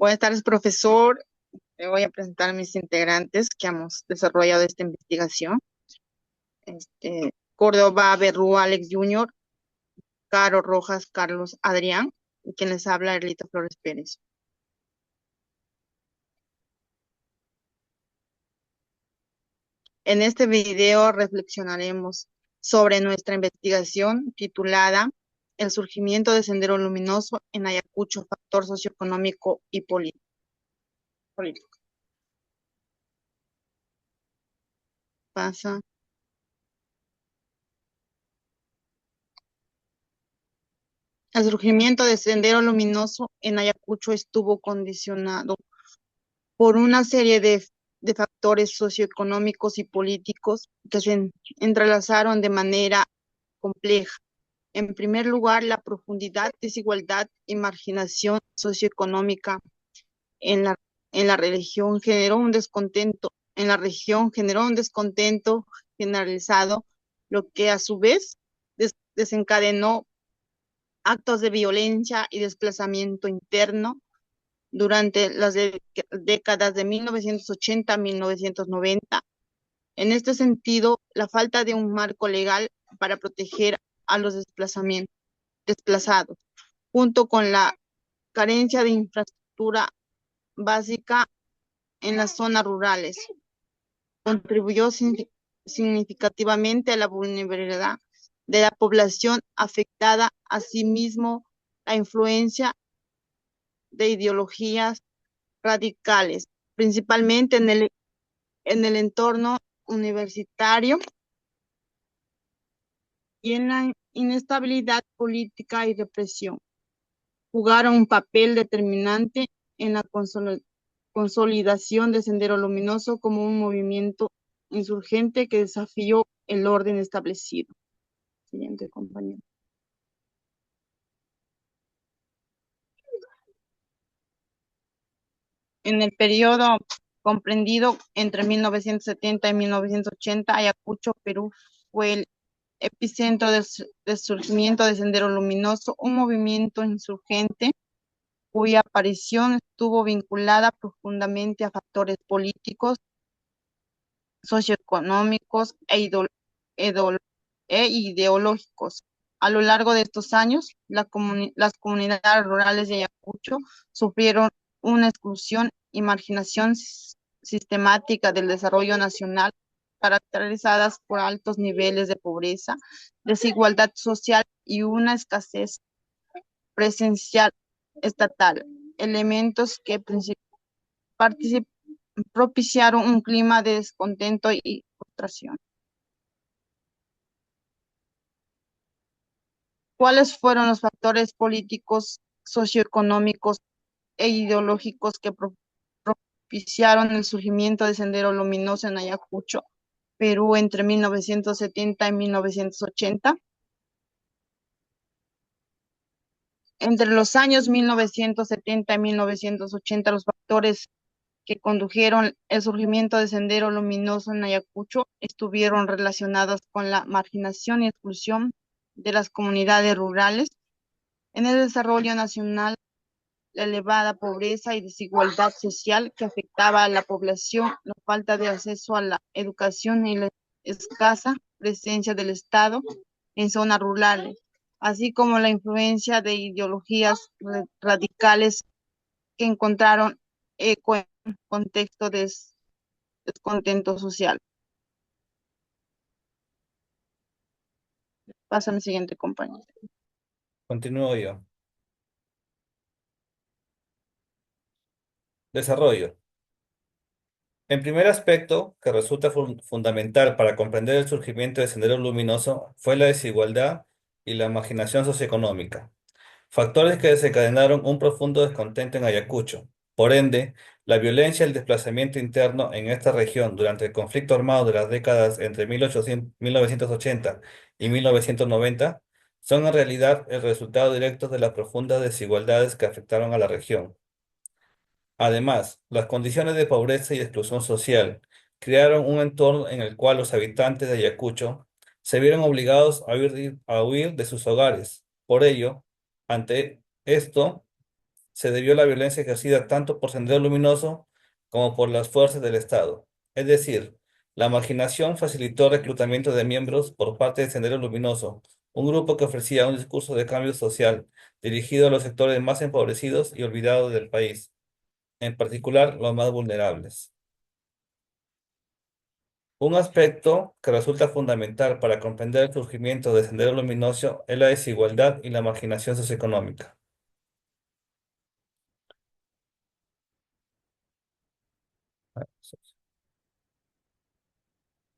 Buenas tardes, profesor. Le voy a presentar a mis integrantes que hemos desarrollado esta investigación. Córdoba Berrúa Alex Jr., Caro Rojas Carlos Adrián, y quien les habla, Erlita Flores Pérez. En este video reflexionaremos sobre nuestra investigación titulada El surgimiento de Sendero Luminoso en Ayacucho, factor socioeconómico y político. Pasa. El surgimiento de Sendero Luminoso en Ayacucho estuvo condicionado por una serie de factores socioeconómicos y políticos que se entrelazaron de manera compleja. En primer lugar, la profundidad, desigualdad y marginación socioeconómica en la, en la región generó un descontento, generalizado, lo que a su vez desencadenó actos de violencia y desplazamiento interno durante las décadas de 1980 a 1990. En este sentido, la falta de un marco legal para proteger a los desplazados, junto con la carencia de infraestructura básica en las zonas rurales, contribuyó significativamente a la vulnerabilidad de la población afectada. Asimismo, la influencia de ideologías radicales, principalmente en el entorno universitario y en la inestabilidad política y represión, jugaron un papel determinante en la consolidación de Sendero Luminoso como un movimiento insurgente que desafió el orden establecido. Siguiente, compañero. En el periodo comprendido entre 1970 y 1980, Ayacucho, Perú, fue el epicentro del surgimiento de Sendero Luminoso, un movimiento insurgente cuya aparición estuvo vinculada profundamente a factores políticos, socioeconómicos e ideológicos. A lo largo de estos años, las comunidades rurales de Ayacucho sufrieron una exclusión y marginación sistemática del desarrollo nacional, caracterizadas por altos niveles de pobreza, desigualdad social y una escasez presencial estatal, elementos que propiciaron un clima de descontento y frustración. ¿Cuáles fueron los factores políticos, socioeconómicos e ideológicos que propiciaron el surgimiento de Sendero Luminoso en Ayacucho, Perú, entre 1970 y 1980? Entre los años 1970 y 1980, los factores que condujeron el surgimiento de Sendero Luminoso en Ayacucho estuvieron relacionados con la marginación y exclusión de las comunidades rurales. En el desarrollo nacional, la elevada pobreza y desigualdad social que afectaba a la población, la falta de acceso a la educación y la escasa presencia del Estado en zonas rurales, así como la influencia de ideologías radicales que encontraron eco en un contexto de descontento social. Pásame siguiente, compañero. Continúo yo. Desarrollo. El primer aspecto que resulta fundamental para comprender el surgimiento de Sendero Luminoso fue la desigualdad y la marginación socioeconómica, factores que desencadenaron un profundo descontento en Ayacucho. Por ende, la violencia y el desplazamiento interno en esta región durante el conflicto armado de las décadas entre 1980 y 1990 son en realidad el resultado directo de las profundas desigualdades que afectaron a la región. Además, las condiciones de pobreza y exclusión social crearon un entorno en el cual los habitantes de Ayacucho se vieron obligados a huir de sus hogares. Por ello, ante esto, se debió a la violencia ejercida tanto por Sendero Luminoso como por las fuerzas del Estado. Es decir, la marginación facilitó el reclutamiento de miembros por parte de Sendero Luminoso, un grupo que ofrecía un discurso de cambio social dirigido a los sectores más empobrecidos y olvidados del país, en particular los más vulnerables. Un aspecto que resulta fundamental para comprender el surgimiento de Sendero Luminoso es la desigualdad y la marginación socioeconómica.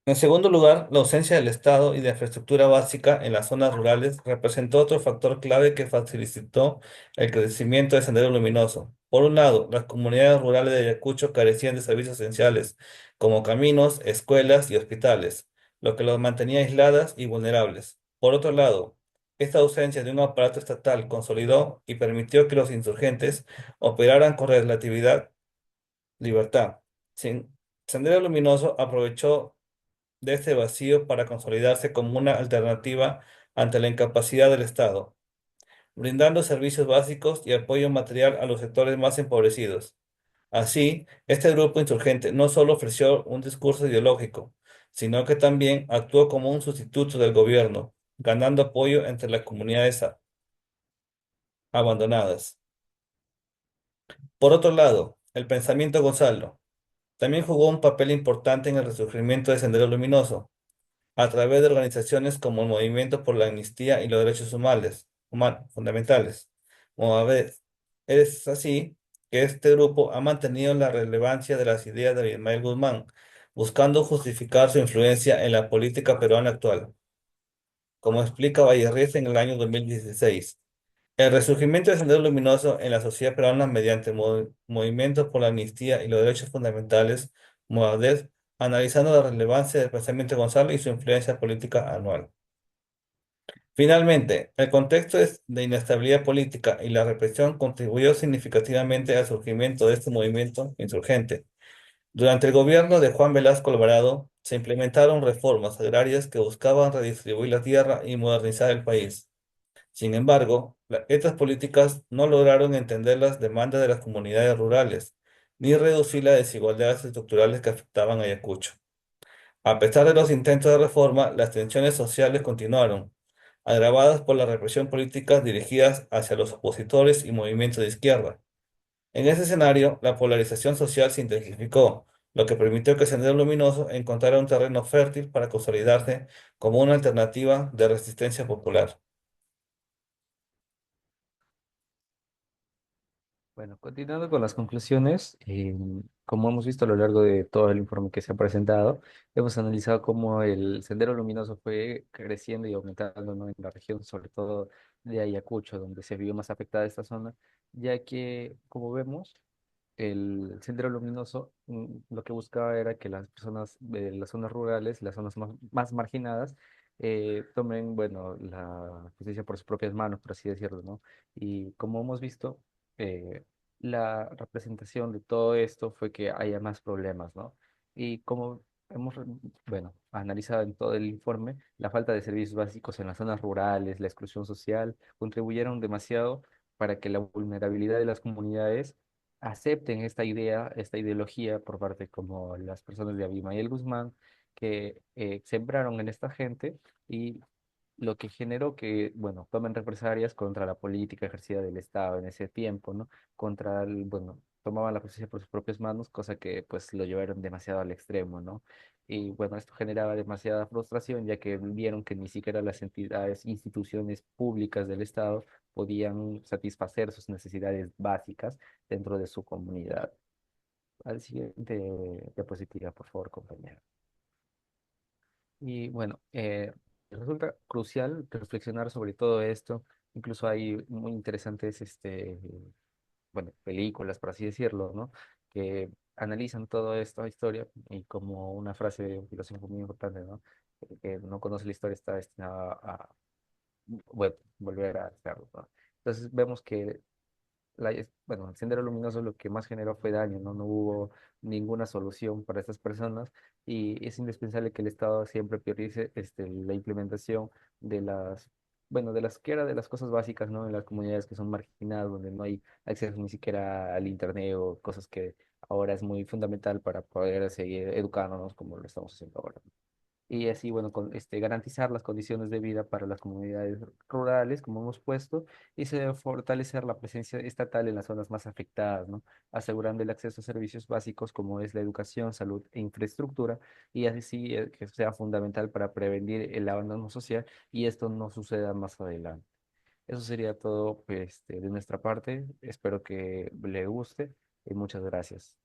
En segundo lugar, la ausencia del Estado y de infraestructura básica en las zonas rurales representó otro factor clave que facilitó el crecimiento de Sendero Luminoso. Por un lado, las comunidades rurales de Ayacucho carecían de servicios esenciales como caminos, escuelas y hospitales, lo que los mantenía aisladas y vulnerables. Por otro lado, esta ausencia de un aparato estatal consolidó y permitió que los insurgentes operaran con relatividad libertad. Sendero Luminoso aprovechó de este vacío para consolidarse como una alternativa ante la incapacidad del Estado, brindando servicios básicos y apoyo material a los sectores más empobrecidos. Así, este grupo insurgente no solo ofreció un discurso ideológico, sino que también actuó como un sustituto del gobierno, ganando apoyo entre las comunidades abandonadas. Por otro lado, el pensamiento Gonzalo también jugó un papel importante en el resurgimiento de Sendero Luminoso a través de organizaciones como el Movimiento por la Amnistía y los Derechos Fundamentales. Movadef. Es así que este grupo ha mantenido la relevancia de las ideas de Ismael Guzmán, buscando justificar su influencia en la política peruana actual, como explica Vallerriz en el año 2016. El resurgimiento del Sendero Luminoso en la sociedad peruana mediante movimientos por la amnistía y los derechos fundamentales, Movadef, analizando la relevancia del pensamiento Gonzalo y su influencia política anual. Finalmente, el contexto de inestabilidad política y la represión contribuyó significativamente al surgimiento de este movimiento insurgente. Durante el gobierno de Juan Velasco Alvarado, se implementaron reformas agrarias que buscaban redistribuir la tierra y modernizar el país. Sin embargo, estas políticas no lograron entender las demandas de las comunidades rurales, ni reducir las desigualdades estructurales que afectaban a Ayacucho. A pesar de los intentos de reforma, las tensiones sociales continuaron, agravadas por la represión política dirigidas hacia los opositores y movimientos de izquierda. En ese escenario, la polarización social se intensificó, lo que permitió que Sendero Luminoso encontrara un terreno fértil para consolidarse como una alternativa de resistencia popular. Bueno, continuando con las conclusiones, como hemos visto a lo largo de todo el informe que se ha presentado, hemos analizado cómo el Sendero Luminoso fue creciendo y aumentando, ¿no?, en la región, sobre todo de Ayacucho, donde se vio más afectada esta zona, ya que, como vemos, el Sendero Luminoso lo que buscaba era que las personas de las zonas rurales, las zonas más marginadas, tomen, bueno, la justicia por sus propias manos, por así decirlo, ¿no? Y como hemos visto, eh, la representación de todo esto fue que haya más problemas, ¿no? Y como hemos, bueno, analizado en todo el informe, la falta de servicios básicos en las zonas rurales, la exclusión social, contribuyeron demasiado para que la vulnerabilidad de las comunidades acepten esta idea, esta ideología por parte como las personas de Abimael Guzmán, que sembraron en esta gente y lo que generó que, bueno, tomen represalias contra la política ejercida del Estado en ese tiempo, ¿no? Contra el, bueno, tomaban la justicia por sus propias manos, cosa que pues lo llevaron demasiado al extremo, ¿no? Y bueno, esto generaba demasiada frustración, ya que vieron que ni siquiera las entidades, instituciones públicas del Estado podían satisfacer sus necesidades básicas dentro de su comunidad. Al siguiente diapositiva, por favor, compañero. Y bueno, resulta crucial reflexionar sobre todo esto. Incluso hay muy interesantes, bueno, películas, por así decirlo, ¿no? Que analizan toda esta historia y como una frase de un filósofo muy importante, ¿no? El que no conoce la historia está destinado a, bueno, volver a hacerlo, ¿no? Entonces vemos que bueno, el Sendero Luminoso lo que más generó fue daño, ¿no? No hubo ninguna solución para estas personas y es indispensable que el Estado siempre priorice la implementación de las bueno, de las que era de las cosas básicas, ¿no? En las comunidades que son marginadas, donde no hay acceso ni siquiera al internet o cosas que ahora es muy fundamental para poder seguir educándonos como lo estamos haciendo ahora. Y así, bueno, garantizar las condiciones de vida para las comunidades rurales, como hemos puesto, y fortalecer la presencia estatal en las zonas más afectadas, ¿no? Asegurando el acceso a servicios básicos como es la educación, salud e infraestructura, y así que sea fundamental para prevenir el abandono social y esto no suceda más adelante. Eso sería todo, pues, de nuestra parte. Espero que le guste y muchas gracias.